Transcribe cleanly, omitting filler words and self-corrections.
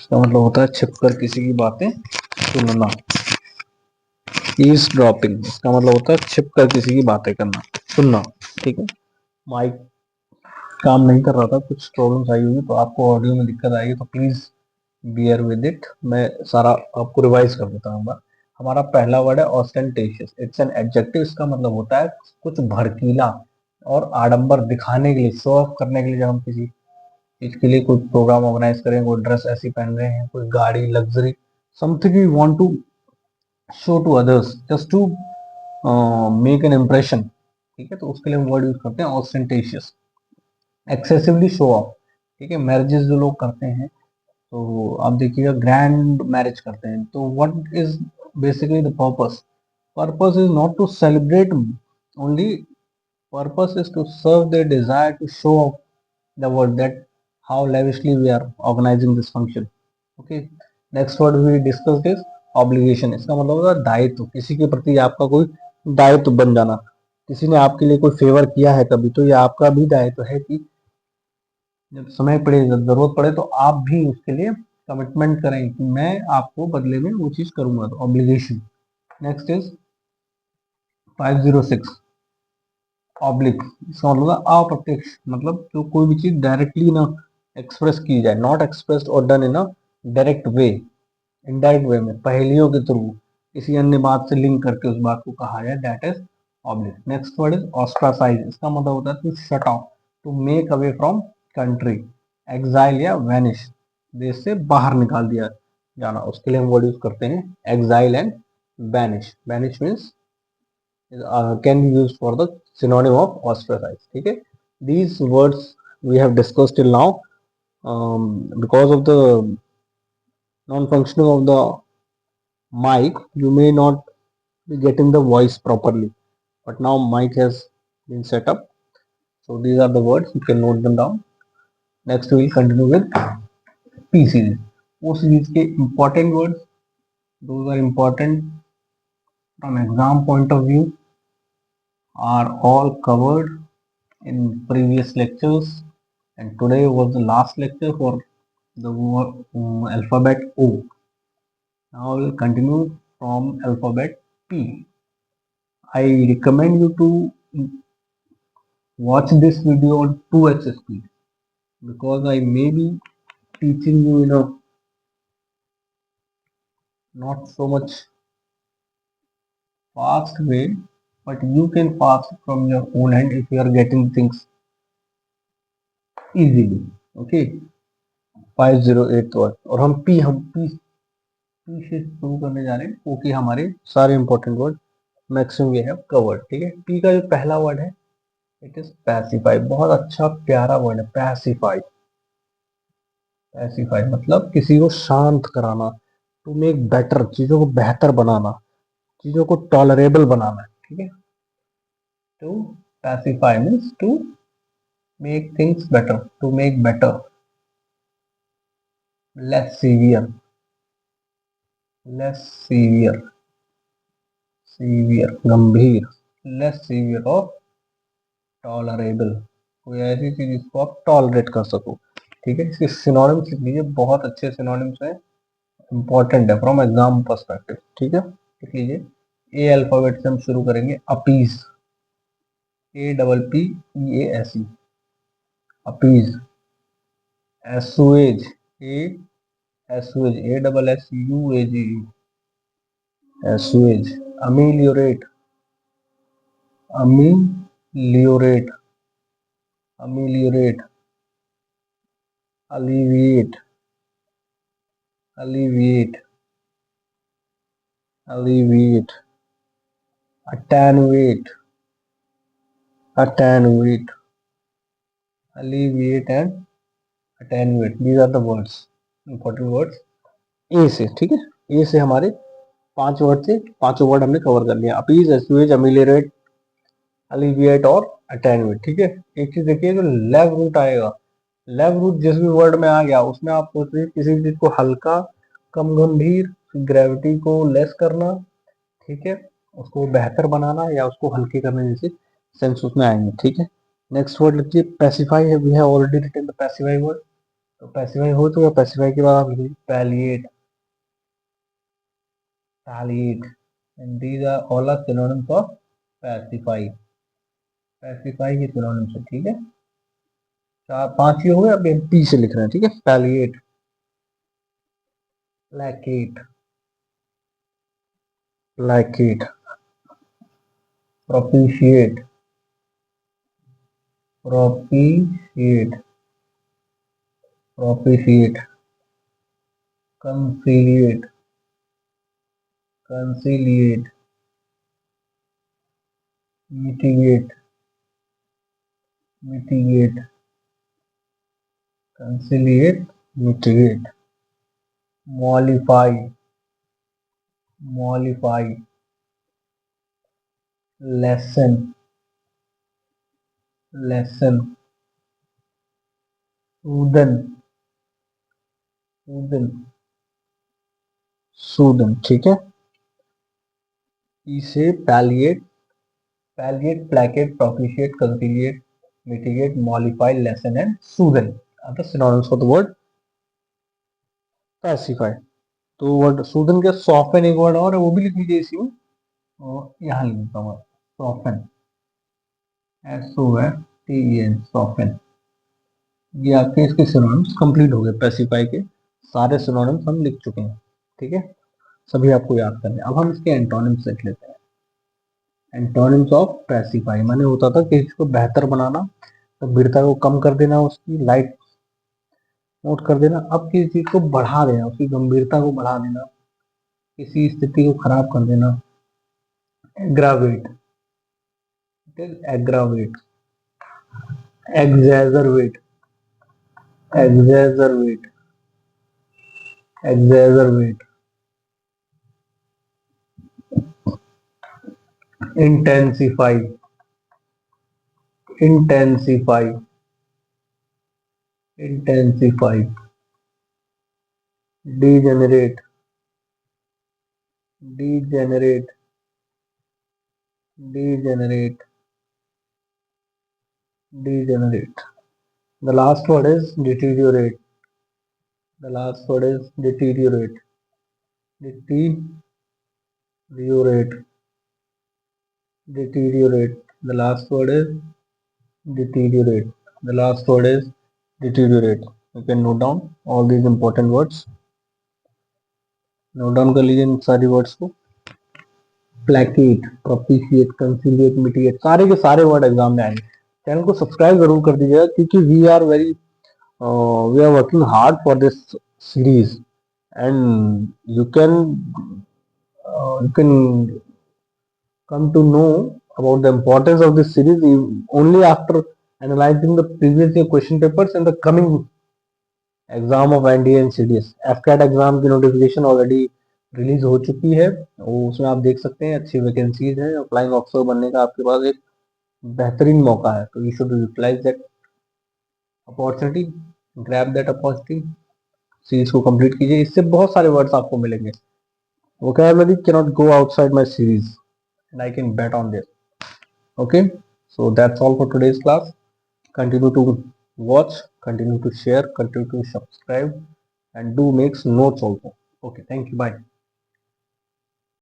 इसका मतलब होता है छिपकर किसी की बातें सुनना। ईज ड्रॉपिंग, इसका मतलब होता है छिपकर किसी की बातें करना, सुनना। ठीक है, माइक काम नहीं कर रहा था, कुछ प्रॉब्लम्स आई होगी तो आपको ऑडियो में दिक्कत आएगी, तो प्लीज बियर विद इट। मैं सारा आपको रिवाइज कर देता हूँ। हमारा पहला वर्ड है ऑस्टेंटेशियस। It's an adjective. इसका मतलब होता है कुछ भड़कीला और आडंबर दिखाने के लिए, शो ऑफ करने के लिए। जब हम किसी चीज के लिए कोई प्रोग्राम ऑर्गेनाइज करें, कोई ड्रेस ऐसी पहन रहे हैं, कोई गाड़ी, luxury, something you want to show to others, just to make an impression. ठीक है, तो उसके लिए हम वर्ड यूज करते हैं ऑस्टेंटेशियस। Excessively show off. ठीक है, मैरिजेस जो लोग करते हैं, तो आप देखिएगा ग्रैंड मैरिज करते हैं, तो what is basically the purpose? Purpose is not to celebrate only, purpose is to serve their desire to show off the word that how lavishly we are organizing this function. Okay, next word we discussed is obligation. इसका मतलब होता है दायित्व, किसी के प्रति आपका कोई दायित्व बन जाना। किसी ने आपके लिए कोई फेवर किया है कभी, तो ये आपका भी दायित्व है कि जब समय पड़े, जब जरूरत पड़े, तो आप भी उसके लिए कमिटमेंट करें कि मैं आपको बदले में वो चीज करूंगा, तो ऑब्लिगेशन। Next is 506 oblique. इसका मतलब अप्रत्यक्ष, मतलब जो कोई भी चीज डायरेक्टली ना एक्सप्रेस की जाए, नॉट एक्सप्रेस्ड और done in a direct way, indirect way में, पहेलियों के थ्रू, किसी अन्य बात से लिंक करके उस बात को कहा जाए, that is oblique. Next word is ostracize. इसका मतलब होता है to shut off, to make away from country, exile या वैनिश, देश से बाहर निकाल दिया जाना। उसके लिए हम वर्ड यूज करते हैं exile and banish. Banish means can be used for the synonym of ostracize. ठीक है, these words we have discussed till now. Because of the non-functioning of the mic, you may not be getting the voice properly, but now mic has been set up, so these are the words, you can note them down. Next we will continue with P series. O series के important words, those are important from exam point of view, are all covered in previous lectures, and today was the last lecture for the alphabet O. Now we will continue from alphabet P. I recommend you to watch this video on 2x speed, because I may be teaching you in a not so much fast way, but you can pass from your own hand if you are getting things easily. Okay, 508 word, और हम P से शुरू करने जा रहे हैं, क्योंकि हमारे सारे important word maximum we have covered. ठीक है, पी का जो पहला वर्ड है इट इज पैसिफाई। बहुत अच्छा प्यारा वर्ड है पैसिफाई। पैसिफाई मतलब किसी को शांत कराना, टू मेक बेटर, चीजों को बेहतर बनाना, चीजों को टॉलरेबल बनाना। ठीक है, to pacify means to make things better, to make better, less severe, less severe, severe गंभीर, लेस सीवियर और टॉलरेबल, कोई ऐसी चीज जिसको आप टॉलरेट कर सको। ठीक है, इसके सिनोनिम्स लिख लीजिए, बहुत अच्छे सिनोनिम्स हैं, इंपॉर्टेंट है फ्रॉम एग्जाम पर्सपेक्टिव। ठीक है, लिख लीजिए। ए अल्फाबेट से हम शुरू करेंगे, appease, APPEASE, appease. Assuage, assuage, ASSUAGE, assuage. Ameliorate, ameliorate, ameliorate. alleviate, alleviate, alleviate। attenuate, attenuate, alleviate and attenuate, these are the words, important words ए से। ठीक है, ए से हमारे 5 वर्ड थे, पांचों वर्ड हमने कवर कर लिया, अपीज, एस्यूएज, अमिलियरेट, अलिविएट और अटेनुएट। ठीक है, एक चीज देखिए, जो लेव रूट आएगा, लेव रूट जिस भी वर्ड में आ गया उसमें आप सोचिए किसी चीज को हल्का, कम गंभीर, ग्रेविटी को लेस करना, ठीक है, उसको बेहतर बनाना या उसको हल्के करने जैसे सेंस उसमें आएंगे। ठीक है, नेक्स्ट वर्ड लिखिए पैसिफाई है, we have already written the pacify word, तो पैसिफाई हो तो पैसिफाई के बाद आप लिखिए palliate, palliate, and these are all are synonyms of pacify, pacify के सिनोनिम्स है, ठीक है। चार पांच ही हो गए, अब पी से लिख रहे हैं, ठीक है। Palliate, placate, placate, propitiate, propitiate, propitiate, conciliate, conciliate, mitigate, mitigate, conciliate, mitigate, mollify, mollify, lessen, lessen, soothen, soothen, soothen, ठीक है। इसे palliate, palliate, placate, propitiate, conciliate, mitigate, mollify, lessen and soothen are the synonyms for the word pacify. तो word soothen के soften एक word और है, वो भी लिख लीजिए इसी में, और यहाँ लिख देता हूँ सॉफ्टन, SOFTEN, सॉफ्टन। ये आपके इसके सिनोनिम्स कंप्लीट हो गए, पैसिफाई के सारे सिनोनिम्स हम लिख चुके हैं, ठीक है। सभी आपको याद करने। अब हम इसके एंटोनिम्स लिख लेते हैं। एंटोनिम्स ऑफ पैसिफाई माने होता था कि इसको बेहतर बनाना, गंभीरता को कम कर देना, उसकी लाइट नोट कर देना। अब किसी चीज को बढ़ा देना, उसकी गंभीरता को बढ़ा देना, किसी स्थिति को खराब कर देना। Aggravate, aggravate, exacerbate, exacerbate, exacerbate, intensify, intensify, intensify, degenerate, degenerate, degenerate, degenerate. The last word is deteriorate. The last word is deteriorate. Deteriorate. Deteriorate. The last word is deteriorate. The last word is deteriorate. You can note down all these important words. Note down कर लीजिए इन सारी words को. Placate, propitiate, conciliate, mitigate, सारे के सारे word exam में आएंगे। Channel को सब्सक्राइब जरूर कर दीजिएगा, क्योंकि we are working hard for this series, and you can come to know about the importance of this series only after analyzing the previous year question papers and the coming exam of NDA and CDS. AFCAT exam की notification already release हो चुकी है, उसमें आप देख सकते हैं अच्छी वैकेंसीज है। फ्लाइंग ऑफिसर बनने का आपके पास एक बेहतरीन मौका है, तो you should utilize that opportunity, grab that opportunity, series को कंप्लीट कीजिए। इससे बहुत सारे वर्ड्स आपको मिलेंगे। Vocabulary cannot go outside my series, and I can bet on this. Okay, so that's all for today's class. Continue to watch, continue to share, continue to subscribe, and do make notes also. Okay, thank you, bye.